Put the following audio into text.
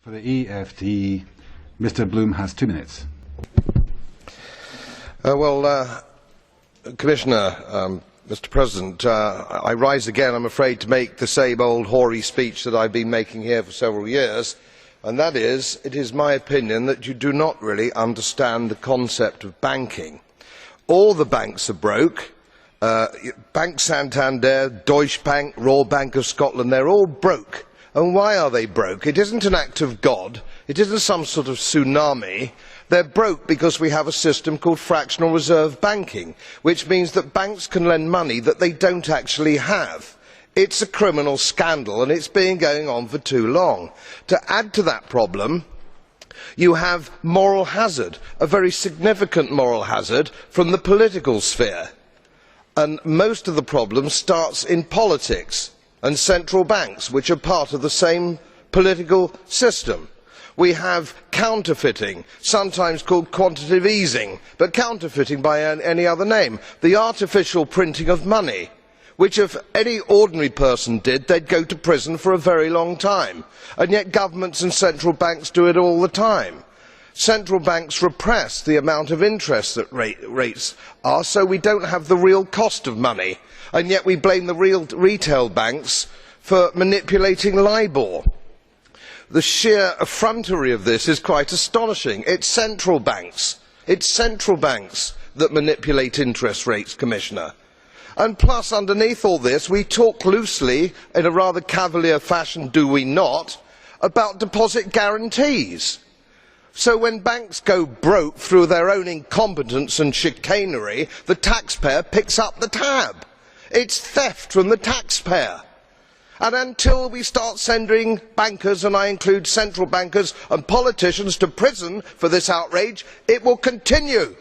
For the EFT, Mr. Bloom has 2 minutes. Commissioner, Mr. President, I rise again, I'm afraid, to make the same old hoary speech that I've been making here for several years, and that is, it is my opinion that you do not really understand the concept of banking. All the banks are broke. Bank Santander, Deutsche Bank, Royal Bank of Scotland, they're all broke. And why are they broke? It isn't an act of God. It isn't some sort of tsunami. They're broke because we have a system called fractional reserve banking, which means that banks can lend money that they don't actually have. It's a criminal scandal, and it's been going on for too long. To add to that problem, you have moral hazard, a very significant moral hazard from the political sphere. And most of the problem starts in politics and central banks, which are part of the same political system. We have counterfeiting, sometimes called quantitative easing, but counterfeiting by any other name. The artificial printing of money, which if any ordinary person did, they'd go to prison for a very long time. And yet governments and central banks do it all the time. Central banks repress the amount of interest that rates are, so we don't have the real cost of money. And yet we blame the real retail banks for manipulating LIBOR. The sheer effrontery of this is quite astonishing. It's central banks that manipulate interest rates, Commissioner. And plus, underneath all this, we talk loosely, in a rather cavalier fashion, do we not, about deposit guarantees. So when banks go broke through their own incompetence and chicanery, the taxpayer picks up the tab. It's theft from the taxpayer. And until we start sending bankers, and I include central bankers and politicians, to prison for this outrage, it will continue.